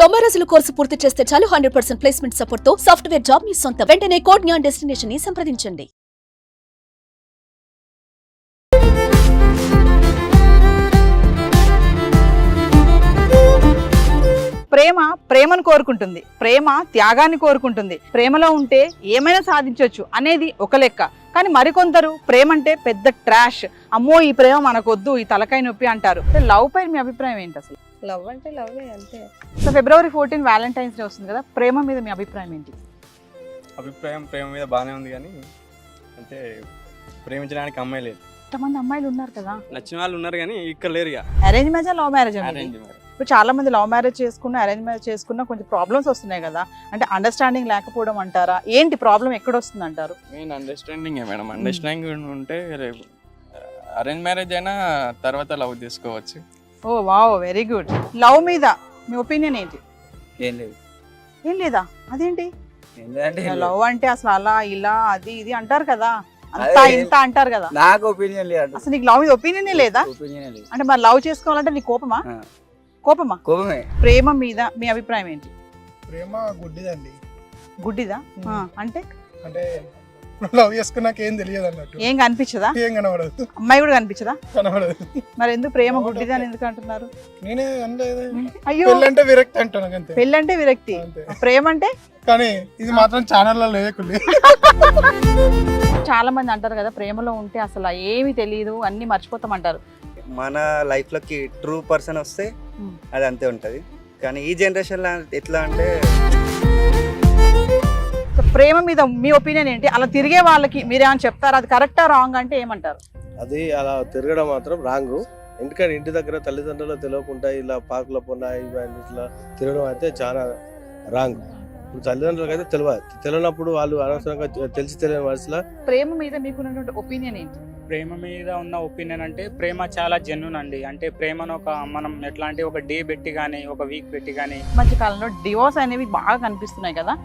90 రోజుల కోర్సు పూర్తి చేస్తే చాలు 100% ప్లేస్మెంట్ సపోర్ట్ తో సాఫ్ట్వేర్ జాబ్ మీ సొంతం. వెంటనే కోడ్ జ్ఞాన్ డెస్టినేషన్ ని సంప్రదించండి. ప్రేమను కోరుకుంటుంది, ప్రేమ త్యాగాన్ని కోరుకుంటుంది. ప్రేమలో ఉంటే ఏమైనా సాధించవచ్చు అనేది ఒక లెక్క, కానీ మరికొందరు ప్రేమ అంటే పెద్ద ట్రాష్, అమ్మో ఈ ప్రేమ మనకొద్దు, ఈ తలకాయ నొప్పి అంటారు. లవ్ పై మీ అభిప్రాయం ఏంటి అసలు? లవ్ అంటే లవ్వే అంతే. సో February 14 వ్యాలంటైన్స్ డే వస్తుంది కదా, ప్రేమ మీద మీ అభిప్రాయం ఏంటి? ప్రేమ మీద బాగానే ఉంది, కానీ అంటే ప్రేమించడానికి అమ్మాయి లేదు. ఎంతమంది అమ్మాయిలు ఉన్నారు కదా, నచ్చిన వాళ్ళు ఉన్నారు కానీ ఇక్కడ లేరు. Arrange marriage love marriage? Arrange marriage. ఇప్పుడు చాలా మంది లవ్ మ్యారేజ్ చేసుకున్నా అరేంజ్ మ్యారేజ్ చేసుకున్నా కొంచెం ప్రాబ్లమ్స్ వస్తున్నాయి కదా, అంటే అండర్స్టాండింగ్ లేకపోవడం అంటారా? ఏంటి ప్రాబ్లం ఎక్కడ వస్తుంది అంటారు? Main understanding madam. అండర్స్టాండింగ్ ఉంటే రేపు అరేంజ్ మ్యారేజ్ అయినా తర్వాత లవ్ చేసుకోవచ్చు. Oh wow, very good. Love మీద మీ ఒపీనియన్ ఏంటి? ఏం లేదు. ఏం లేదా? అదేంటి ఏంటంటే లవ్ అంటే అసలు అలా ఇలా అది ఇది అంటారు కదా, అంతా ఇంత అంటారు కదా. నాకు ఒపీనియన్ లేదు. అసలు నీకు లవ్ మీద ఒపీనియనే లేదా? ఒపీనియన్ లేదు. అంటే మరి లవ్ చేసుకోవాలంటే నీ కోపమా? కోపమా? కోపమే. ప్రేమ మీద మీ అభిప్రాయం ఏంటి? ప్రేమ గుడ్డిదండి. గుడ్డిదా అంటే? అంటే లవ్ చేసుకున్నాక ఏం తెలియదు అన్నట్టు. ఏం కనిపించదా? ఏం కనబడదు. అమ్మాయి కూడా కనిపించదా? కనబడదు. మరి ఎందుకు ప్రేమ గుడ్డిదా అని ఎందుకు అంటున్నారు? నేనే అనలేదు. అయ్యో, పెళ్ళంటే విరక్తి అంటాను అంతే. పెళ్ళంటే విరక్తి, అంతే. ప్రేమ అంటే? కానీ ఇది మాత్రం ఛానల్లో లేకులే. చాలా మంది అంటారు కదా, ప్రేమలో ఉంటే అసలు ఏమీ తెలియదు, అన్ని మర్చిపోతాం అంటారు. మన లైఫ్లోకి ట్రూ పర్సన్ వస్తే అది అంతే ఉంటుంది, కానీ ఈ జనరేషన్లో ఎట్లా అంటే ప్రేమ మీద మీ ఒపీనియన్ ఏంటి? అలా తిరిగే వాళ్ళకి మీరేమైనా చెప్తారు, అది కరెక్టా రాంగ్ అంటే ఏమంటారు? అది అలా తిరగడం మాత్రం రాంగ్. ఎందుకంటే ఇంటి దగ్గర తల్లిదండ్రులు తెలియకుండా ఇలా పార్కుల పొన్న ఇట్లా తిరగడం అయితే చాలా రాంగ్. ఇప్పుడు తల్లిదండ్రులకు అయితే తెలియనప్పుడు వాళ్ళు అనవసరంగా తెలిసి తెలియని వయసులో. ప్రేమ మీద మీకున్నటువంటి ఒపీనియన్ ఏంటి? ప్రేమ మీద ఉన్న ఒపీనియన్ అంటే ప్రేమ చాలా జెన్యూన్ అండి. అంటే ప్రేమను మనం ఎట్లా అంటే ఒక డే పెట్టి కానీ ఒక వీక్ పెట్టి కానీ. మధ్య కాలంలో డివోర్స్ అనేవి బాగా కనిపిస్తున్నాయి కదా,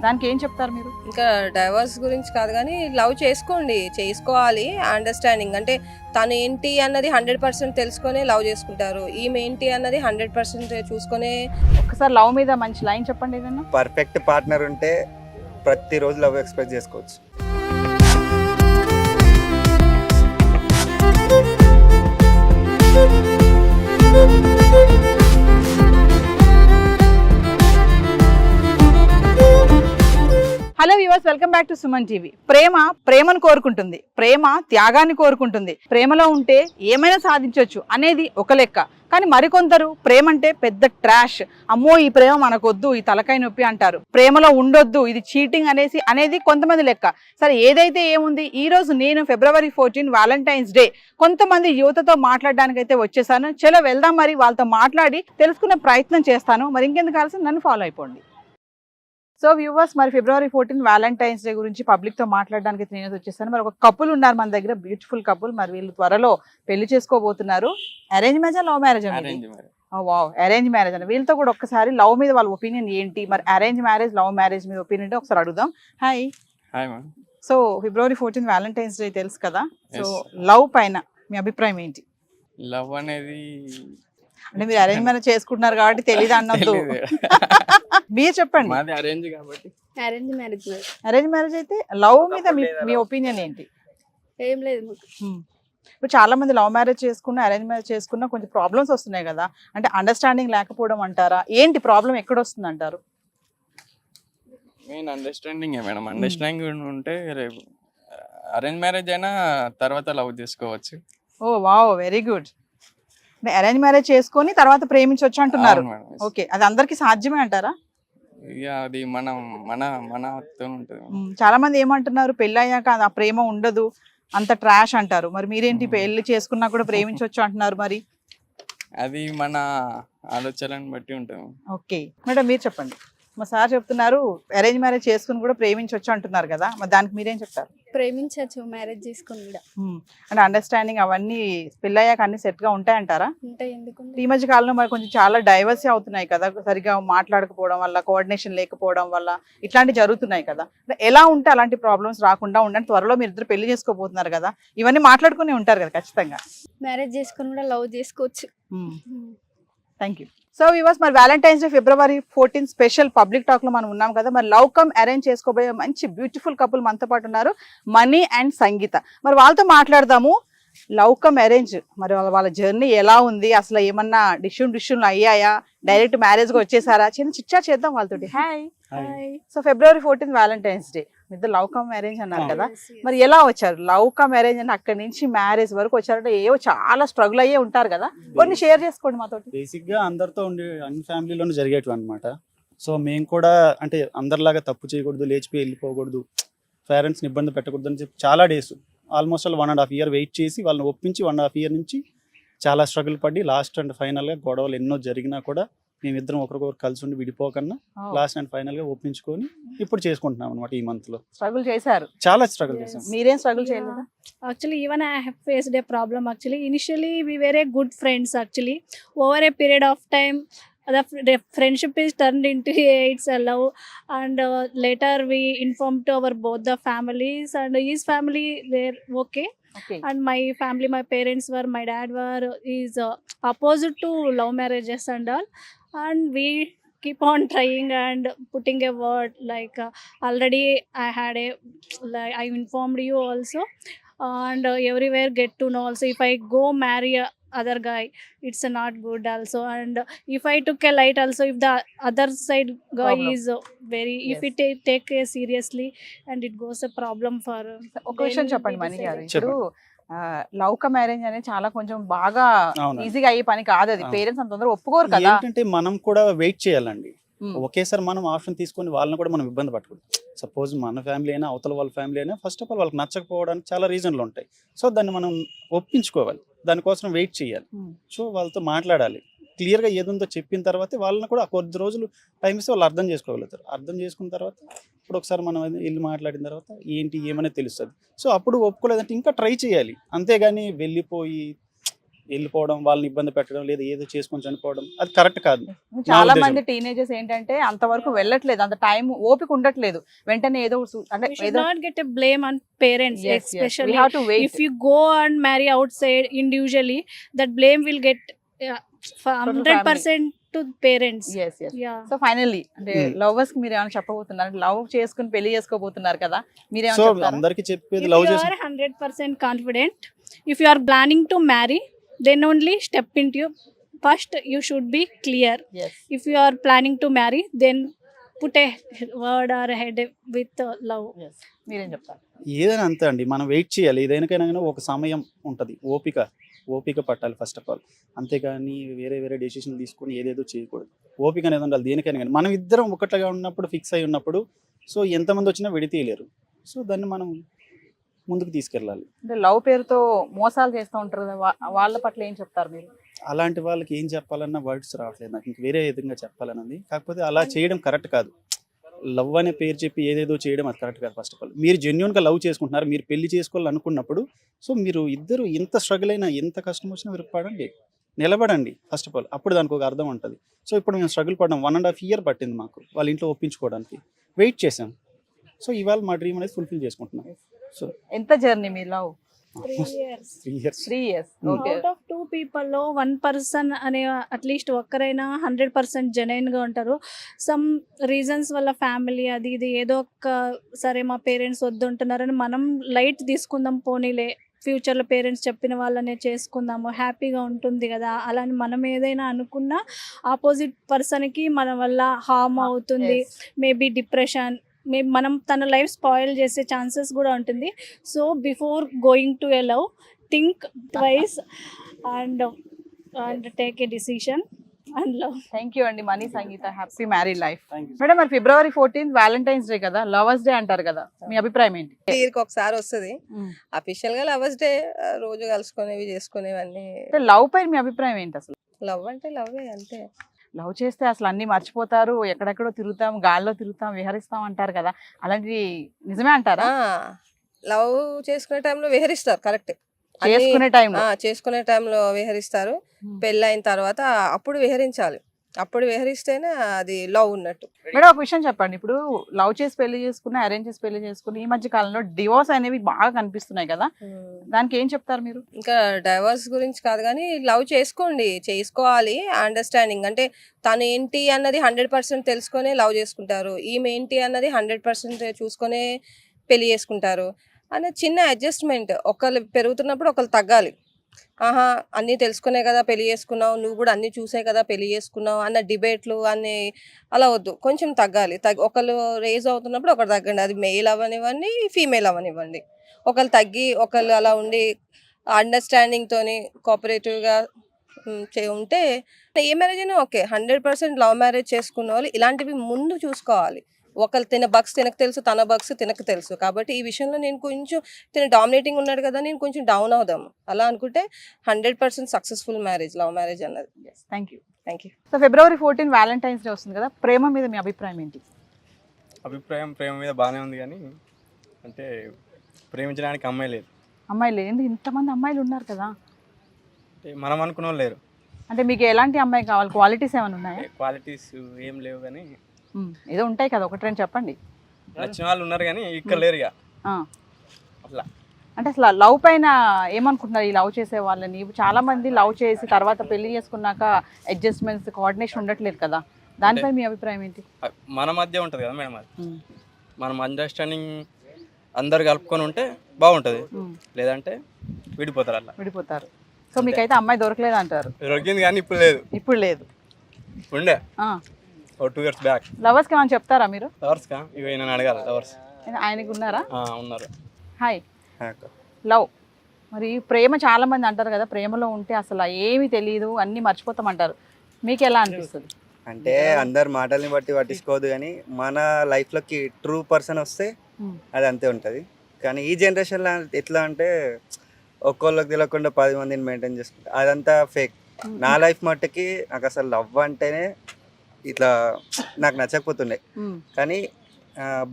దానికి ఏం చెప్తారు మీరు? ఇంకా డైవర్స్ గురించి కాదు కానీ లవ్ చేసుకోవాలి. అండర్స్టాండింగ్ అంటే తను ఏంటి అన్నది 100% తెలుసుకొని లవ్ చేసుకుంటారు. ఈమె ఏంటి అన్నది 100% చూసుకొని. ఒకసారి లవ్ మీద మంచి లైన్ చెప్పండి ఏదన్నా. పర్ఫెక్ట్ పార్ట్నర్ ఉంటే ప్రతిరోజు లవ్ ఎక్స్ప్రెస్ చేసుకోవచ్చు. Hello viewers, welcome back to Suman TV. ప్రేమను కోరుకుంటుంది, ప్రేమ త్యాగాన్ని కోరుకుంటుంది. ప్రేమలో ఉంటే ఏమైనా సాధించవచ్చు అనేది ఒక లెక్క, కానీ మరికొందరు ప్రేమ అంటే పెద్ద ట్రాష్, అమ్మో ఈ ప్రేమ మనకొద్దు, ఈ తలకాయ నొప్పి అంటారు. ప్రేమలో ఉండొద్దు, ఇది చీటింగ్ అనేది కొంతమంది లెక్క. సరే, ఏదైతే ఏముంది, ఈ రోజు నేను February 14 వ్యాలంటైన్స్ డే కొంతమంది యువతతో మాట్లాడడానికి అయితే వచ్చేసాను. చలో వెళ్దాం, మరి వాళ్ళతో మాట్లాడి తెలుసుకునే ప్రయత్నం చేస్తాను. మరి ఇంకెందుకు కావాల్సి నన్ను ఫాలో అయిపోండి. సో వ్యూవర్స్, మరి February 14 వ్యాలంటైన్స్ డే గురించి పబ్లిక్ తో మాట్లాడడానికి నేను వచ్చేసాను. మరి ఒక కపుల్ ఉన్నారు మన దగ్గర, బ్యూటిఫుల్ కపుల్. మరి వీళ్ళు త్వరలో పెళ్లి చేసుకోబోతున్నారు. Arrange marriage, love marriage? Wow, arrange marriage అని. వీళ్ళతో కూడా ఒక్కసారి లవ్ మీద వాళ్ళ ఒపీనియన్ ఏంటి, మరి అరేంజ్ మ్యారేజ్ లవ్ మ్యారేజ్ మీద ఒపీనియన్ ఒకసారి అడుగుదాం. Hi. So February 14 Valentine's day తెలుసు కదా, సో లవ్ పైన మీ అభిప్రాయం ఏంటి? లవ్ అనేది అంటే మీరు అరేంజ్ మ్యారేజ్ చేసుకుంటున్నారు కాబట్టి తెలియదు అన్నట్టు మీరు చెప్పండి. మాది అరేంజ్ కాబట్టి. అరేంజ్ మ్యారేజ్ అయితే లవ్ మీద మీ ఒపీనియన్ ఏంటి? ఏం లేదు. ఇప్పుడు చాలా మంది లవ్ మ్యారేజ్ చేసుకున్నా అరేంజ్ మ్యారేజ్ చేసుకున్నా కొంచెం ప్రాబ్లమ్స్ వస్తున్నాయి కదా, అంటే అండర్స్టాండింగ్ లేకపోవడం అంటారా? ఏంటి ప్రాబ్లం ఎక్కడ వస్తుంది అంటారు? Main understanding madam. అండర్స్టాండింగ్ ఉంటే రేపు అరేంజ్ మ్యారేజ్ అయినా తర్వాత లవ్ చేసుకోవచ్చు. Oh wow, very good. Arrange marriage చేసుకొని తర్వాత ప్రేమించవచ్చు అంటున్నారు. ఓకే, అది అందరికి సాధ్యమే అంటారా? అది మనతో ఉంటుంది. చాలా మంది ఏమంటున్నారు, పెళ్ళి అయ్యాక ఆ ప్రేమ ఉండదు, అంత ట్రాష్ అంటారు. మరి మీరేంటి, పెళ్లి చేసుకున్నా కూడా ప్రేమించవచ్చు అంటున్నారు? మరి అది మన ఆలోచనలను బట్టి ఉంటుంది. ఓకే మేడం, మీరు చెప్పండి. మా సార్ చెప్తున్నారు అరేంజ్ మ్యారేజ్ చేసుకుని కూడా ప్రేమించవచ్చు అంటున్నారు కదా, మరి దానికి మీరేం చెప్తారు? ప్రేమించవచ్చు మ్యారేజ్ చేసుకుని కూడా. అంటే అండర్స్టాండింగ్ అవన్నీ పెళ్ళయ్యాక అన్ని సెట్ గా ఉంటాయంటారా? ఉంటాయి. ఎందుకు? ఈ మధ్య కాలంలో మరి కొంచెం చాలా డైవర్సీ అవుతున్నాయి కదా, సరిగా మాట్లాడకపోవడం వల్ల, కోఆర్డినేషన్ లేకపోవడం వల్ల ఇట్లాంటివి జరుగుతున్నాయి కదా. ఎలా ఉంటే అలాంటి ప్రాబ్లమ్స్ రాకుండా ఉండండి. త్వరలో మీరు ఇద్దరు పెళ్లి చేసుకోబోతున్నారు కదా, ఇవన్నీ మాట్లాడుకుని ఉంటారు కదా ఖచ్చితంగా. మ్యారేజ్ చేసుకుని కూడా లవ్ చేసుకోవచ్చు. Thank you. సో వివర్స్, మరి Valentine's day February 14 special public talk లో మనం ఉన్నాం కదా. మరి లవ్ కమ్ అరేంజ్ చేసుకోబోయే మంచి బ్యూటిఫుల్ కపుల్ మనతో పాటు ఉన్నారు, మణి అండ్ సంగీత. మరి వాళ్ళతో మాట్లాడదాము. లవ్ కమ్ అరేంజ్, మరి వాళ్ళ జర్నీ ఎలా ఉంది, అసలు ఏమన్నా డిష్యూన్లు అయ్యాయా, డైరెక్ట్ మ్యారేజ్ గా వచ్చేసారా, చిన్న చిచ్చా చేద్దాం వాళ్ళతోటి. Hi. So February 14 Valentine's day, మీద లవ్ కమ్ మ్యారేజ్ అన్నారు కదా. మరి ఎలా వచ్చారు? లవ్ కమ్ మ్యారేజ్ అని అక్కడి నుంచి మ్యారేజ్ వరకు వచ్చారంటే ఏవో చాలా స్ట్రగుల్ అయ్యే ఉంటారు కదా, కొన్ని షేర్ చేసుకోండి మాతోటి. బేసిక్ గా అందరితో ఉండే అన్ని ఫ్యామిలీలోనూ జరిగేటివి అనమాట. సో మేము కూడా అంటే అందరిలాగా తప్పు చేయకూడదు, లేచిపోయి వెళ్ళిపోకూడదు, పేరెంట్స్ని ఇబ్బంది పెట్టకూడదు అని చెప్పి చాలా డేస్, ఆల్మోస్ట్ 1.5 year వెయిట్ చేసి వాళ్ళని ఒప్పించి 1.5 year నుంచి చాలా స్ట్రగుల్ పడి లాస్ట్ అండ్ ఫైనల్గా గొడవలు ఎన్నో జరిగినా కూడా మేమిద్దరం ఒకరికొకరు కలిసి ఉండి విడిపోకన్నా లాస్ట్ అండ్ ఫైనల్గా ఒప్పించుకొని ఇప్పుడు చేసుకుంటున్నాం అనమాట. ఈ మంత్లో స్ట్రగుల్ చేశారు, చాలా స్ట్రగుల్ చేసాం. మీరేం స్ట్రగుల్ చేయలేదా? Actually, even I have faced a problem. Actually, initially we were a good friends. Actually, over a period of time, the friendship is turned into it's a love, and later we informed to our both the families, and his family were okay. Okay. And my family, my parents were, my dad were is opposite to love marriages and all, and we keep on trying and putting a word like already I had a, like I informed you also, and everywhere get to know also if I go marry a other guy, it's not good also, and if I took a light also, if the other side guy Problem. is very, if it take it seriously and it goes a problem for ఒక విషయం then చెప్పండి we మణి గారు, decided- ఇప్పుడు love come marriage అనేది చాలా కొంచెం బాగా అవునండి. ఈజీగా అయ్యే పని కాదు. అది అవును. పేరెంట్స్ అంత తొందరగా ఒప్పుకోరు కదా. ఏంటంటే మనం కూడా వెయిట్ చేయాలండి. Hmm. ఒకేసారి మనం ఆప్షన్ తీసుకొని వాళ్ళని కూడా మనం ఇబ్బంది పట్టకూడదు. సపోజ్ మన ఫ్యామిలీ అయినా అవతల వాళ్ళ ఫ్యామిలీ అయినా ఫస్ట్ ఆఫ్ ఆల్ వాళ్ళకి నచ్చకపోవడానికి చాలా రీజన్లు ఉంటాయి. సో దాన్ని మనం ఒప్పించుకోవాలి, దానికోసం వెయిట్ చేయాలి. Hmm. సో వాళ్ళతో మాట్లాడాలి, క్లియర్గా ఏదుందో చెప్పిన తర్వాతే వాళ్ళని కూడా కొద్ది రోజులు టైం ఇస్తే వాళ్ళు అర్థం చేసుకోగలుగుతారు. అర్థం చేసుకున్న తర్వాత ఇప్పుడు ఒకసారి మనం వెళ్ళి మాట్లాడిన తర్వాత ఏంటి ఏమనేది తెలుస్తుంది. సో అప్పుడు ఒప్పుకోలేదంటే ఇంకా ట్రై చేయాలి, అంతేగాని వెళ్ళిపోవడం, వాళ్ళని ఇబ్బంది పెట్టడం, లేదా ఏదో చేసుకొని చనిపోవడం అది కరెక్ట్ కాదు. చాలా ఉద్దేశం. మంది టీనేజర్స్ ఏంటంటే అంతవరకు వెళ్ళట్లేదు, అంత టైం ఓపిక ఉండట్లేదు. వెంటనే ఏదో అంటే we should ఏదో not get a blame on parents. Yes, yes. We Especially have to wait. if you go and marry outside individually, that blame will get for Total 100% to parents. yes yes. Yeah. So finally అంటే Hmm. Lovers కి మీరు ఏమైనా చెప్పబోతున్నారు? Love చేసుకుని పెళ్లి చేసుకోబోతున్నారు కదా, so మీరేమైనా చెప్తారా? అందరికి చెప్పేది If లవ్ you చేసి are 100% confident, if you are planning to marry, then only step into. First, you should be clear. Yes. If you are planning to marry, then put a word or a head with love. Yes. మీరేం చెప్తారు? ఏదైనా అంతే అండి, మనం wait చేయాలి. ఏదైనా ఒక సమయం ఉంటుంది, ఓపిక పట్టాలి ఫస్ట్ ఆఫ్ ఆల్. అంతేగాని వేరే డెసిషన్ తీసుకొని ఏదేదో చేయకూడదు. ఓపిక అనేది ఉండాలి దేనికైనా కానీ. మనం ఇద్దరం ఒకటిగా ఉన్నప్పుడు, ఫిక్స్ అయి ఉన్నప్పుడు, సో ఎంతమంది వచ్చినా విడతీయలేరు. సో దాన్ని మనం ముందుకు తీసుకెళ్ళాలి. అంటే లవ్ పేరుతో మోసాలు చేస్తూ ఉంటారు కదా, వాళ్ళ పట్ల ఏం చెప్తారు మీరు? అలాంటి వాళ్ళకి ఏం చెప్పాలన్న వర్డ్స్ రావట్లేదు నాకు, ఇంక వేరే విధంగా చెప్పాలన్నది. కాకపోతే అలా చేయడం కరెక్ట్ కాదు. లవ్ అనే పేరు చెప్పి ఏదేదో చేయడం అది కరెక్ట్ కాదు. ఫస్ట్ ఆఫ్ ఆల్ మీరు జెన్యున్గా లవ్ చేసుకుంటున్నారు, మీరు పెళ్లి చేసుకోవాలనుకున్నప్పుడు సో మీరు ఇద్దరు ఎంత స్ట్రగుల్ అయినా, ఎంత కష్టం వచ్చినా మీరు పడండి, నిలబడండి ఫస్ట్ ఆఫ్ ఆల్. అప్పుడు దానికి ఒక అర్థం ఉంటుంది. సో ఇప్పుడు మేము స్ట్రగుల్ పడ్డాం, 1.5 year పట్టింది మాకు వాళ్ళ ఇంట్లో ఒప్పించుకోవడానికి, వెయిట్ చేసాం. సో ఇవాళ మా డ్రీమ్ అనేది ఫుల్ఫిల్ చేసుకుంటున్నాం. సో ఎంత journey me love? 3 years. 3 years. 3 years. Okay. Out of 2 people లో 1 person అనే అట్లీస్ట్ ఒక్కరైనా 100% జెన్యున్ గా ఉంటారు. సమ్ రీజన్స్ వల్ల ఫ్యామిలీ అది ఇది ఏదో ఒక సరే మా పేరెంట్స్ వద్దుంటున్నారని మనం లైట్ తీసుకుందాం, పోనీలే ఫ్యూచర్లో పేరెంట్స్ చెప్పిన వాళ్ళనే చేసుకుందాము, హ్యాపీగా ఉంటుంది కదా అలాని మనం ఏదైనా అనుకున్నా ఆపోజిట్ పర్సన్కి మన వల్ల హార్మ్ అవుతుంది. Yes. మేబీ డిప్రెషన్, మనం తన లైఫ్ స్పాయిల్ చేసే ఛాన్సెస్ కూడా ఉంటుంది. So before going to a love, think twice and take a decision and love. Thank you అండి Mani, Sangeetha. Happy marry life. Madam, మరి February 14 వ్యాలంటైన్స్ డే కదా, లవర్స్ డే అంటారు కదా, మీ అభిప్రాయం ఏంటి? ఇయర్కి ఒకసారి వస్తుంది అఫీషియల్ గా లవర్స్ డే, రోజు కలుసుకునేవి చేసుకునేవన్నీ. అంటే లవ్ పైన మీ అభిప్రాయం ఏంటి అసలు? లవ్ అంటే లవ్వే అంతే. లవ్ చేస్తే అసలు అన్ని మర్చిపోతారు, ఎక్కడెక్కడో తిరుగుతాం, గాల్లో తిరుగుతాం, విహరిస్తాం అంటారు కదా, అలాంటివి నిజమే అంటారా? లవ్ చేసుకునే టైంలో విహరిస్తారు, కరెక్ట్. చేసుకునే టైంలో చేసుకునే టైంలో విహరిస్తారు. పెళ్ళి అయిన తర్వాత అప్పుడు విహరించాలి. అప్పుడు విహరిస్తేనే అది లవ్ ఉన్నట్టు. మేడం ఒక విషయం చెప్పండి, ఇప్పుడు లవ్ చేసి పెళ్లి చేసుకుని అరేంజ్ చేసి పెళ్లి చేసుకుని ఈ మధ్య కాలంలో డివోర్స్ అనేవి బాగా కనిపిస్తున్నాయి కదా, దానికి ఏం చెప్తారు మీరు? ఇంకా డైవర్స్ గురించి కాదు కానీ లవ్ చేసుకోండి, చేసుకోవాలి. అండర్స్టాండింగ్ అంటే తను ఏంటి అన్నది 100% తెలుసుకొనే లవ్ చేసుకుంటారు, ఈమె ఏంటి అన్నది 100% చూసుకొనే పెళ్లి చేసుకుంటారు అనే చిన్న అడ్జస్ట్మెంట్. ఒకళ్ళు పెరుగుతున్నప్పుడు ఒకళ్ళు తగ్గాలి. ఆహా అన్నీ తెలుసుకునే కదా పెళ్లి చేసుకున్నావు, నువ్వు కూడా అన్నీ చూసే కదా పెళ్లి చేసుకున్నావు అన్న డిబేట్లు అన్నీ అలా వద్దు, కొంచెం తగ్గాలి. ఒకళ్ళు రేజ్ అవుతున్నప్పుడు ఒకరు తగ్గండి, అది మెయిల్ అవ్వనివ్వండి ఫీమేల్ అవ్వనివ్వండి. ఒకళ్ళు తగ్గి ఒకళ్ళు అలా ఉండి అండర్స్టాండింగ్తోని కోఆపరేటివ్గా ఉంటే ఏ మ్యారేజ్ అయినా ఓకే. 100% లవ్ మ్యారేజ్ చేసుకున్న వాళ్ళు ఇలాంటివి ముందు చూసుకోవాలి. ఒకళ్ళు తిన బగ్స్ తినకు తెలుసు, తన బగ్స్ తినకు తెలుసు. కాబట్టి ఈ విషయంలో నేను కొంచెం తిన డామినేటింగ్ ఉన్నాడు కదా, నేను కొంచెం డౌన్ అవుదాము అలా అనుకుంటే 100% సక్సెస్ఫుల్ మ్యారేజ్ లవ్ మ్యారేజ్ అన్నది. Thank you. Thank you. So February 14 Valentine's day వస్తుంది కదా, ప్రేమ మీద మీ అభిప్రాయం ఏంటి? ప్రేమ మీద బాగానే ఉంది కానీ అంటే ప్రేమించడానికి అమ్మాయి లేదు. అమ్మాయిలు ఏంది ఇంతమంది అమ్మాయిలు ఉన్నారు కదా, అంటే మనం అనుకున్న వాళ్ళు లేరు. అంటే మీకు ఎలాంటి అమ్మాయి కావాలి, క్వాలిటీస్ ఏమైనా ఉన్నాయా? క్వాలిటీస్ ఏం లేవు కానీ ఏదో ఉంటాయి కదా, ఒకటి రెండు చెప్పండి. నచ్చిన వాళ్ళు ఉన్నారు కానీ ఇక్కడ లేరు ఇక అట్లా. అంటే అసలు లవ్ పైన ఏమనుకుంటున్నారు ఈ లవ్ చేసే వాళ్ళని? చాలా మంది లవ్ చేసి తర్వాత పెళ్లి చేసుకున్నాక అడ్జస్ట్మెంట్స్ కోఆర్డినేషన్ ఉండట్లేదు కదా, దానిపై మీ అభిప్రాయం ఏంటి? మన మధ్య ఉంటుంది కదా మేడం, అది మనం అండర్స్టాండింగ్ అందరు కలుపుకొని ఉంటే బాగుంటుంది, లేదంటే విడిపోతారు. అలా విడిపోతారు. సో మీకైతే అమ్మాయి దొరకలేదు అంటారు? దొరికింది కానీ ఇప్పుడు లేదు. ఇప్పుడు లేదు, ఉండే 2 years బ్యాక్. లవర్స్కి ఏమైనా చెప్తారా మీరు? లవర్స్కా ఇక నేను అడగాలి. లవర్స్ ఆయనకు ఉన్నారా? ఉన్నారు. హాయ్. లవ్ మరి ప్రేమ చాలా మంది అంటారు కదా, ప్రేమలో ఉంటే అసలు ఏమీ తెలియదు అన్నీ మర్చిపోతామంటారు, మీకు ఎలా అనిపిస్తుంది? అంటే అందరు మాటల్ని బట్టి పట్టించుకోవద్దు కానీ మన లైఫ్లోకి ట్రూ పర్సన్ వస్తే అది అంతే ఉంటుంది. కానీ ఈ జనరేషన్లో ఎట్లా అంటే ఒక్కోళ్ళకి తెలియకుండా 10 మందిని మెయింటైన్ చేసుకుంటారు, అదంతా ఫేక్. నా లైఫ్ మట్టుకి నాకు అసలు లవ్ అంటేనే ఇట్లా నాకు నచ్చకపోతుండే. కానీ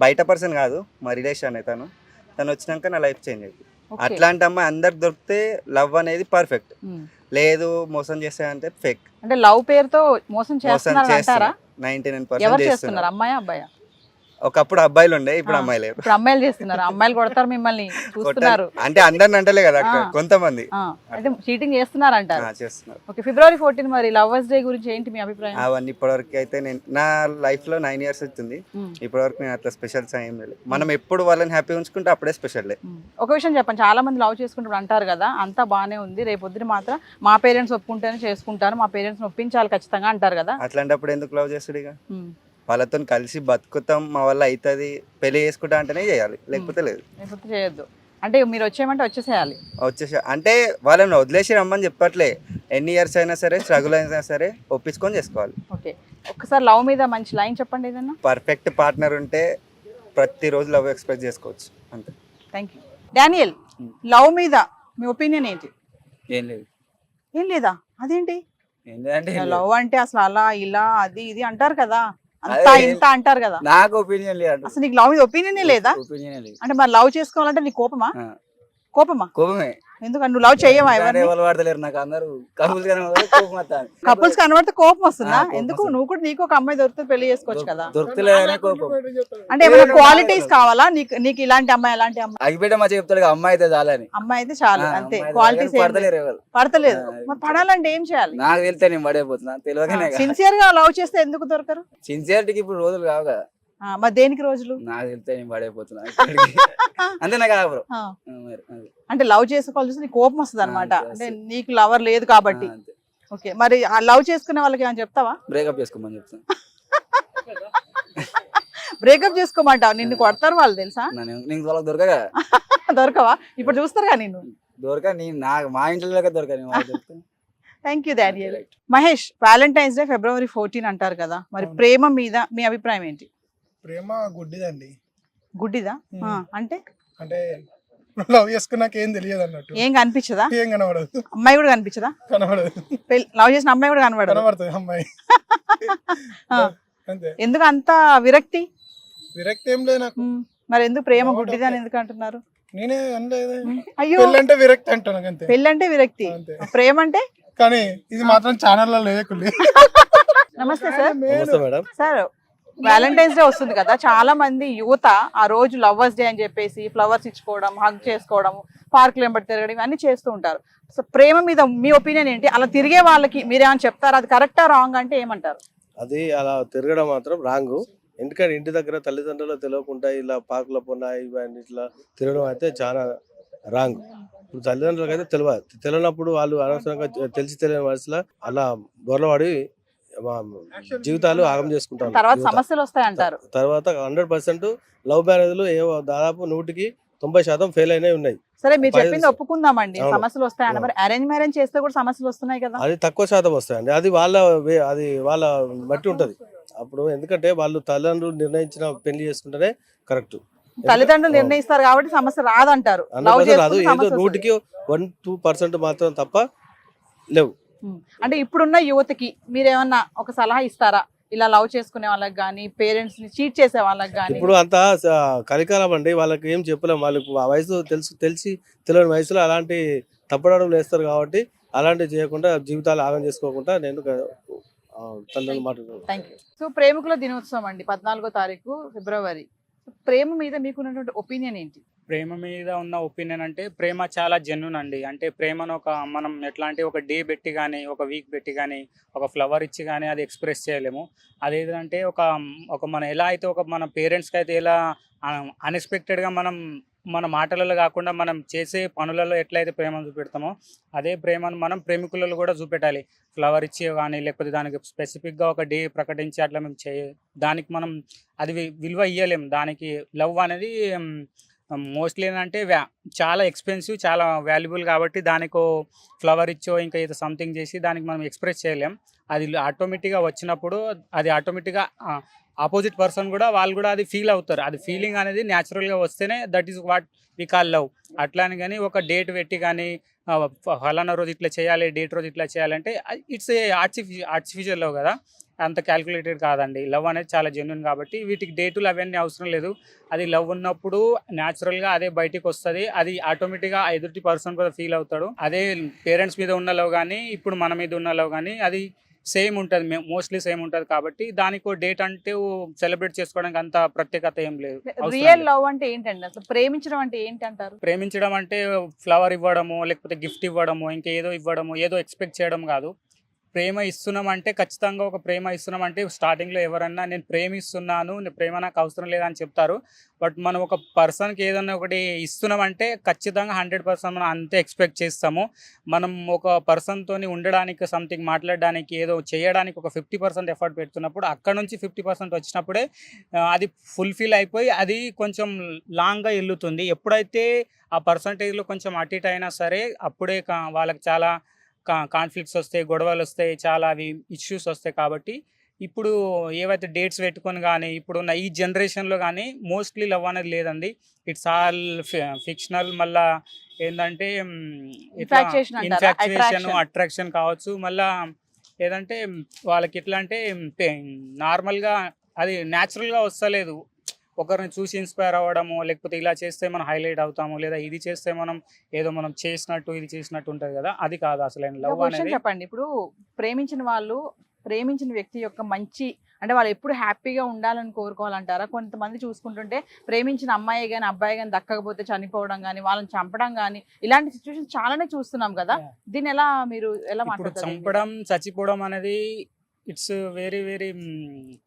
బయట పర్సన్ కాదు, మా రిలేషన్ తను వచ్చినాక నా లైఫ్ చేంజ్ అయింది. అట్లాంటి అమ్మాయి అందరికి దొరికితే లవ్ అనేది పర్ఫెక్ట్, లేదు మోసం చేస్తాయంటే ఫేక్. అంటే లవ్ పేరుతో మోసం చేస్తున్నారు అంటారా? 99% చేస్తున్నారు. అమ్మాయి అబ్బాయా? ఒకప్పుడు అబ్బాయిలు ఉండే, ఇప్పుడు అమ్మాయిలు లేరు. ఇప్పుడు అమ్మాయిలు చేస్తున్నారు. అమ్మాయిలు కొడతారు మిమ్మల్ని, చూస్తున్నారు. అంటే అందరిని అంటలే కదా, కొంతమంది అంటే చీటింగ్ చేస్తున్నారు అంటారు. చేస్తున్నారు. ఓకే, February 14 మరి లవర్స్ డే గురించి ఏంటి మీ అభిప్రాయం? అవన్నీ ఇప్పటివరకు అయితే నేను నా లైఫ్ లో 9 years అవుతుంది, ఇప్పటివరకు నేను అట్లా స్పెషల్ ఏం లేదు. మనం ఎప్పుడు వాళ్ళని హ్యాపీ ఉంచుకుంటే అప్పుడే స్పెషల్. ఒక విషయం చెప్పండి, చాలా మంది లవ్ చేసుకుంటూ అంటారు కదా, అంతా బాగానే ఉంది, రేపు పొద్దున మాత్రం మా పేరెంట్స్ ఒప్పుకుంటేనే చేసుకుంటాను, మా పేరెంట్స్ ఒప్పించాలి ఖచ్చితంగా అంటారు కదా. అట్లాంటప్పుడు ఎందుకు లవ్ చేస్తాడు? ఇక వాళ్ళతో కలిసి బతుకుతాం, మా వల్ల అవుతుంది, పెళ్లి చేసుకుంటా అంటేనే చేయాలి, లేకపోతే లేదు, లేకపోతే చేయొద్దు. అంటే మీరు వచ్చేయమంటే వచ్చేసేయాలి. అంటే వాళ్ళని వదిలేసి రమ్మని చెప్పట్లే, ఎన్ని ఇయర్స్ అయినా సరే, స్ట్రగుల్ అయినా సరే ఒప్పించుకొని చేసుకోవాలి. ఓకే, ఒక్కసారి లవ్ మీద మంచి లైన్ చెప్పండి ఏదన్నా. పర్ఫెక్ట్ పార్ట్నర్ ఉంటే ప్రతిరోజు లవ్ ఎక్స్పెక్ట్ చేసుకోవచ్చు, అంతే. Thank you. డానియల్, లవ్ మీద మీ ఒపీనియన్ ఏంటి? ఏం లేదు. ఏం లేదా? అదేంటి? లవ్ అంటే అసలు అలా ఇలా అది ఇది అంటారు కదా, అంతా ఇంత అంటారు కదా. నాకు ఒపీనియన్ లేదు. అసలు నీకు లవ్ మీద ఒపీనియనే లేదా? అంటే మరి లవ్ చేసుకోవాలంటే నీకు కోపమా? కోపమే. ఎందుకంటే నువ్వు లవ్ చేయవా? వాడతలేరు నాకు, అందరూ కపుల్స్ కనబడితే కోపం వస్తుందా? ఎందుకు? నువ్వు కూడా నీకు ఒక అమ్మాయి దొరికితే పెళ్లి చేసుకోవచ్చు కదా. దొరుకుతలేదనే కోపం. అంటే ఏమైనా క్వాలిటీస్ కావాలా నీకు? ఇలాంటి అమ్మాయి అలాంటి అమ్మాయి అగిపెట్ట మా చెప్తాడు, అమ్మాయి అయితే చాలని. అమ్మాయి అయితే చాలు, అంతే. క్వాలిటీస్ పడతలేదు. మరి పడాలంటే ఏం చేయాలి? నాకు తెలితే నేను పడైపోతున్నా, తెలియకనే. సిన్సియర్ గా లవ్ చేస్తే ఎందుకు దొరకరు? సిన్సియారిటీకి ఇప్పుడు రోజులు కావు కదా. మరి దేనికి రోజులు? నాకు తెలితే నేను పడైపోతున్నా అంతే. నాకు అంటే లవ్ చేసుకోవాలి నీకు కోపం వస్తుంది అనమాట, అంటే నీకు లవర్ లేదు కాబట్టి. ఓకే, మరి ఆ లవ్ చేసుకునే వాళ్ళకి ఏమైనా చెప్తావా? బ్రేకప్ చేసుకోమని చెప్తాను. బ్రేకప్ చేసుకోమంటావు? నిన్ను కొడతారు వాళ్ళు తెలుసా? నీకు దొరకగా దొరకవా? ఇప్పుడు చూస్తారుగా నిన్ను. దొరక నాకు మా ఇంట్లో దొరక. Thank you Daniel. Mahesh, Valentine's day February 14 అంటారు కదా, మరి ప్రేమ మీద మీ అభిప్రాయం ఏంటి? ప్రేమ గుడ్డిదండి. గుడ్డిదా అంటే? అంటే లవ్ చేసుకున్నాక ఏం తెలియదు అన్నట్టు. ఏం కనిపించదా? ఏం కనబడదు. అమ్మాయి కూడా కనిపించదా? కనబడదు. లవ్ చేసిన అమ్మాయి కూడా కనబడుతుంది అమ్మాయి. అంతే. ఎందుకు అంత విరక్తి? విరక్తి ఏం లేదు నాకు. మరి ఎందుకు ప్రేమ గుడ్డిది అని ఎందుకు అంటున్నారు? నేనే అనలేదు. అయ్యో, పెళ్ళంటే విరక్తి అంటున్నా అంతే. పెళ్ళంటే విరక్తి, ప్రేమ అంటే? కానీ ఇది మాత్రం ఛానల్లో లేకులే. నమస్తే సార్. నమస్తే మేడం. సార్, వ్యాలంటైన్స్ డే వస్తుంది కదా, చాలా మంది యువత ఆ రోజు లవర్స్ డే అని చెప్పేసి ఫ్లవర్స్ ఇచ్చుకోవడం, హగ్ చేసుకోవడం, పార్కులు వెంబడి తిరగడం ఇవన్నీ చేస్తూ ఉంటారు. సో ప్రేమ మీద మీ ఒపీనియన్ ఏంటి? అలా తిరిగే వాళ్ళకి మీరేమైనా చెప్తారా? అది కరెక్టా రాంగ్ అంటే ఏమంటారు? అది అలా తిరగడం మాత్రం రాంగ్. ఎందుకంటే ఇంటి దగ్గర తల్లిదండ్రులు తెలియకుండా ఇలా పార్కుల పొన్న ఇవన్నీ ఇట్లా తిరగడం అయితే చాలా రాంగ్. ఇప్పుడు తల్లిదండ్రులకు అయితే తెలియనప్పుడు వాళ్ళు అనవసరంగా తెలిసి తెలియని వయసులో అలా బొరలవాడి జీవితాలు ఆగం చేసుకుంటారు. తర్వాత సమస్యలు వస్తాయంటారు. తర్వాత 100% లవ్ మ్యారేజ్లు దాదాపు 100% ఫెయిల్ అయినవి ఉన్నాయి. సరే, మీరు చెప్పింది ఒప్పుకుందామండి, సమస్యలు వస్తాయన్న. మరి అరేంజ్ మ్యారేజ్ చేస్తే కూడా సమస్యలు వస్తున్నాయి కదా? అది తక్కువ శాతం వస్తాయండి. అది వాళ్ళ బట్టి ఉంటది. అప్పుడు ఎందుకంటే వాళ్ళు తల్లిదండ్రులు నిర్ణయించిన పెళ్లి చేసుకుంటేనే కరెక్ట్. తల్లిదండ్రులు నిర్ణయిస్తారు కాబట్టి సమస్య రాదంటారు. రాదు, ఏదో 1-2% మాత్రం తప్ప లేవు. అంటే ఇప్పుడున్న యువతకి మీరేమన్నా ఒక సలహా ఇస్తారా? ఇలా లవ్ చేసుకునే వాళ్ళకి కానీ, పేరెంట్స్ ని చీట్ చేసే వాళ్ళకి కానీ. ఇప్పుడు అంతా కలికాలం అండి, వాళ్ళకి ఏం చెప్పలేము. వాళ్ళకి ఆ వయసు తెలిసి తెలియని వయసులో అలాంటి తప్పడడుగులు వేస్తారు కాబట్టి అలాంటివి చేయకుండా జీవితాలు ఆగం చేసుకోకుండా నేను తల్లిదండ్రులు మాట్లాడుతున్నాను. సో ప్రేమికుల దినోత్సవం అండి 14వ తారీఖు ఫిబ్రవరి. ప్రేమ మీద మీకున్నటువంటి ఒపీనియన్ ఏంటి? ప్రేమ మీద ఉన్న ఒపీనియన్ అంటే ప్రేమ చాలా జెన్యున్ అండి. అంటే ప్రేమను మనం ఎట్లా అంటే ఒక డే పెట్టి కానీ, ఒక వీక్ పెట్టి కానీ, ఒక ఫ్లవర్ ఇచ్చి కానీ అది ఎక్స్ప్రెస్ చేయలేము. అదేంటంటే ఒక మన ఎలా అయితే మన పేరెంట్స్కి అయితే ఎలా అన్ఎక్స్పెక్టెడ్గా మన మాటలలో కాకుండా మనం చేసే పనులలో ఎట్లయితే ప్రేమను చూపెడతామో అదే ప్రేమను మనం ప్రేమికులలో కూడా చూపెట్టాలి. ఫ్లవర్ ఇచ్చి కానీ, లేకపోతే దానికి స్పెసిఫిక్గా ఒక డే ప్రకటించి అట్లా మేము దానికి మనం అది విలువ ఇవ్వలేము. దానికి లవ్ అనేది మోస్ట్లీ ఏంటంటే చాలా ఎక్స్పెన్సివ్, చాలా వాల్యుబుల్ కాబట్టి దానికో ఫ్లవర్ ఇచ్చో ఇంకా ఏదో సంథింగ్ చేసి దానికి మనం ఎక్స్ప్రెస్ చేయలేం. అది ఆటోమేటిక్గా వచ్చినప్పుడు అది ఆటోమేటిక్గా ఆపోజిట్ పర్సన్ కూడా వాళ్ళు కూడా అది ఫీల్ అవుతారు. అది ఫీలింగ్ అనేది న్యాచురల్గా వస్తేనే that is what we call love. అట్లా అని కానీ ఒక డేట్ పెట్టి కానీ ఫలానా రోజు ఇట్లా చేయాలి, డేట్ రోజు ఇట్లా చేయాలంటే ఇట్స్ ఏ ఆర్టిఫిషియల్ లవ్ కదా, అంత క్యాల్కులేటెడ్ కాదండి. లవ్ అనేది చాలా జెన్యున్ కాబట్టి వీటికి డేటులు అవన్నీ అవసరం లేదు. అది లవ్ ఉన్నప్పుడు న్యాచురల్గా అదే బయటికి వస్తుంది. అది ఆటోమేటిక్గా ఎదుటి పర్సన్ కూడా ఫీల్ అవుతాడు. అదే పేరెంట్స్ మీద ఉన్న లవ్ కానీ ఇప్పుడు మన మీద ఉన్న లవ్ కానీ అది సేమ్ ఉంటుంది, మోస్ట్లీ సేమ్ ఉంటుంది. కాబట్టి దానికి డేట్ అంటే సెలబ్రేట్ చేసుకోవడానికి అంత ప్రత్యేకత ఏం లేదు. రియల్ లవ్ అంటే ఏంటండి? అసలు ప్రేమించడం అంటే ఏంటి అంటారు? ప్రేమించడం అంటే ఫ్లవర్ ఇవ్వడము, లేకపోతే గిఫ్ట్ ఇవ్వడము, ఇంకా ఏదో ఇవ్వడము, ఏదో ఎక్స్పెక్ట్ చేయడం కాదు. ప్రేమ ఇస్తున్నామంటే ఖచ్చితంగా ఒక ప్రేమ ఇస్తున్నామంటే స్టార్టింగ్లో ఎవరన్నా నేను ప్రేమిస్తున్నాను, ప్రేమ నాకు అవసరం లేదని చెప్తారు. బట్ మనం ఒక పర్సన్కి ఏదన్నా ఒకటి ఇస్తున్నామంటే ఖచ్చితంగా 100% మనం అంతే ఎక్స్పెక్ట్ చేస్తాము. మనం ఒక పర్సన్తో ఉండడానికి, సంథింగ్ మాట్లాడడానికి, ఏదో చేయడానికి ఒక 50% ఎఫర్ట్ పెడుతున్నప్పుడు అక్కడ నుంచి 50% వచ్చినప్పుడే అది ఫుల్ఫిల్ అయిపోయి అది కొంచెం లాంగ్గా వెళ్తుంది. ఎప్పుడైతే ఆ పర్సంటేజ్లో కొంచెం అటు ఇటు అయినా సరే అప్పుడే వాళ్ళకి చాలా కాన్ఫ్లిక్ట్స్ వస్తాయి, గొడవలు వస్తాయి, చాలా అవి ఇష్యూస్ వస్తాయి. కాబట్టి ఇప్పుడు ఏవైతే డేట్స్ పెట్టుకొని కానీ ఇప్పుడున్న ఈ జనరేషన్లో కానీ మోస్ట్లీ లవ్ అనేది లేదండి. It's all fictional. మళ్ళీ ఏంటంటే ఇన్ఫాక్చుయేషన్, అట్రాక్షన్ కావచ్చు. మళ్ళీ ఏదంటే వాళ్ళకి ఎట్లా అంటే నార్మల్గా అది న్యాచురల్గా వస్తలేదు. ఒకరిని చూసి ఇన్స్పైర్ అవ్వడము, లేకపోతే ఇలా చేస్తే మనం హైలైట్ అవుతాము, లేదా ఇది చేస్తే మనం ఏదో మనం చేసినట్టు ఇది చేసినట్టు ఉంటుంది కదా, అది కాదు అసలు లవ్ అనేది. చెప్పండి, ఇప్పుడు ప్రేమించిన వాళ్ళు ప్రేమించిన వ్యక్తి యొక్క మంచి అంటే వాళ్ళు ఎప్పుడు హ్యాపీగా ఉండాలని కోరుకోవాలంటారా? కొంతమంది చూసుకుంటుంటే ప్రేమించిన అమ్మాయి కానీ అబ్బాయి కానీ దక్కకపోతే చనిపోవడం కానీ, వాళ్ళని చంపడం కానీ, ఇలాంటి సిచ్యువేషన్ చాలానే చూస్తున్నాం కదా. దీన్ని మీరు ఎలా మాట్లాడతారు? చంపడం, చచ్చిపోవడం అనేది it's very very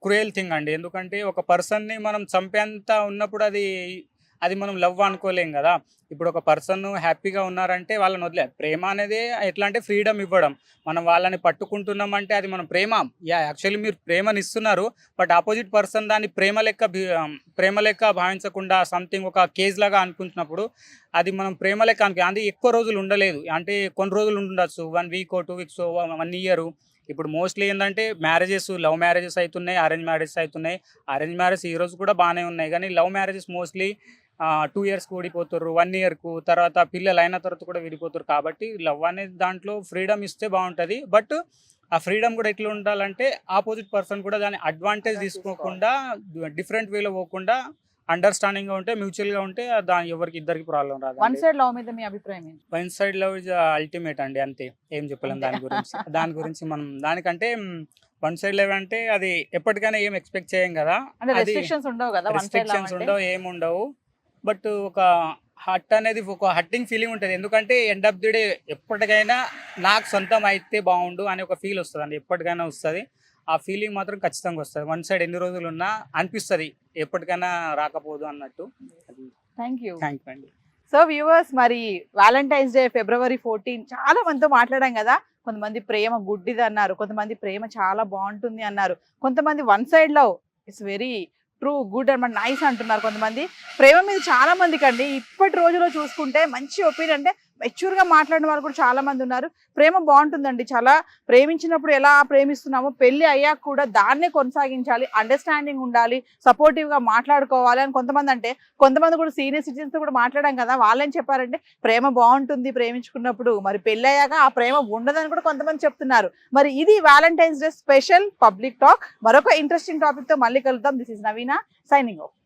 cruel thing అండి. ఎందుకంటే ఒక పర్సన్ని మనం చంపేంత ఉన్నప్పుడు అది మనం లవ్ అనుకోలేం కదా. ఇప్పుడు ఒక పర్సన్ హ్యాపీగా ఉన్నారంటే వాళ్ళని వదిలే. ప్రేమ అనేది ఎట్లా అంటే ఫ్రీడమ్ ఇవ్వడం. మనం వాళ్ళని పట్టుకుంటున్నామంటే అది మనం ప్రేమ. యాక్చువల్లీ మీరు ప్రేమని ఇస్తున్నారు, బట్ ఆపోజిట్ పర్సన్ దాన్ని ప్రేమ లెక్క భావించకుండా సంథింగ్ ఒక కేజ్ లాగా అనుకుంటున్నప్పుడు అది మనం ప్రేమ లెక్క అది ఎక్కువ రోజులు ఉండలేదు. అంటే కొన్ని రోజులు ఉండొచ్చు, 1 వీక్ 2 వీక్స్ 1 ఇయర్. ఇప్పుడు మోస్ట్లీ ఏంటంటే మ్యారేజెస్, లవ్ మ్యారేజెస్ అవుతున్నాయి, అరేంజ్ మ్యారేజెస్ అవుతున్నాయి. అరేంజ్ మ్యారేజ్ ఈ రోజు కూడా బాగానే ఉన్నాయి, కానీ లవ్ మ్యారేజెస్ మోస్ట్లీ 2 ఇయర్స్కి విడిపోతారు, 1 ఇయర్కు, తర్వాత పిల్లలు అయిన తర్వాత కూడా విడిపోతారు. కాబట్టి లవ్ అనేది దాంట్లో ఫ్రీడమ్ ఇస్తే బాగుంటుంది. బట్ ఆ ఫ్రీడమ్ కూడా ఎట్లా ఉండాలంటే ఆపోజిట్ పర్సన్ కూడా దాన్ని అడ్వాంటేజ్ తీసుకోకుండా, డిఫరెంట్ వేలో పోకుండా అండర్స్టాండింగ్గా ఉంటే, మ్యూచువల్గా ఉంటే దాని ఎవరికి ఇద్దరికి ప్రాబ్లం రాదు. వన్ సైడ్ లవ్ మీద మీ అభిప్రాయం ఏంటి? One side love is ultimate అండి, అంతే, ఏం చెప్పలేం దాని గురించి. మనం దానికంటే వన్ సైడ్ లవ్ అంటే అది ఎప్పటికైనా ఏం ఎక్స్పెక్ట్ చేయం కదా, అంటే అది రెస్ట్రిక్షన్స్ ఉండవు కదా వన్ సైడ్ లవ్ రెస్ట్రిక్షన్స్ అంటే. ఉండవు, ఏమి ఉండవు. బట్ ఒక హట్ అనేది ఒక హట్టింగ్ ఫీలింగ్ ఉంటుంది. ఎందుకంటే ఎండ్ ఆఫ్ ది డే ఎప్పటికైనా నాకు సొంతం అయితే బాగుండు అనే ఒక ఫీల్ వస్తుంది అండి, ఎప్పటికైనా వస్తుంది. ఆ ఫీలింగ్ మాత్రం ఖచ్చితంగా వస్తుంది. వన్ సైడ్ ఎన్ని రోజులు ఉన్నా అనిపిస్తుంది ఎప్పటికైనా రాకపోదు అన్నట్టు. Thank you. థ్యాంక్ యూ అండి. సో వ్యూవర్స్, మరి వ్యాలంటైన్స్ డే February 14 చాలా మందితో మాట్లాడాం కదా. కొంతమంది ప్రేమ గుడ్డిది అన్నారు, కొంతమంది ప్రేమ చాలా బాగుంటుంది అన్నారు, కొంతమంది one side love it's very true good and nice అంటున్నారు. కొంతమంది ప్రేమ మీద చాలా మందికి అండి ఇప్పటి రోజులో చూసుకుంటే మంచి ఒపీనియన్, అంటే మెచ్యూర్గా మాట్లాడిన వాళ్ళు కూడా చాలా మంది ఉన్నారు. ప్రేమ బాగుంటుందండి, చాలా ప్రేమించినప్పుడు ఎలా ప్రేమిస్తున్నామో పెళ్లి అయ్యాక కూడా దాన్నే కొనసాగించాలి, అండర్స్టాండింగ్ ఉండాలి, సపోర్టివ్గా మాట్లాడుకోవాలి అని కొంతమంది. అంటే కొంతమంది కూడా సీనియర్ సిటిజన్స్తో కూడా మాట్లాడాం కదా, వాళ్ళేం చెప్పారంటే ప్రేమ బాగుంటుంది ప్రేమించుకున్నప్పుడు, మరి పెళ్లి అయ్యాక ఆ ప్రేమ ఉండదని కూడా కొంతమంది చెప్తున్నారు. మరి ఇది Valentine's day special public talk. మరొక ఇంట్రెస్టింగ్ టాపిక్తో మళ్ళీ కలుద్దాం. This is Naveena signing of.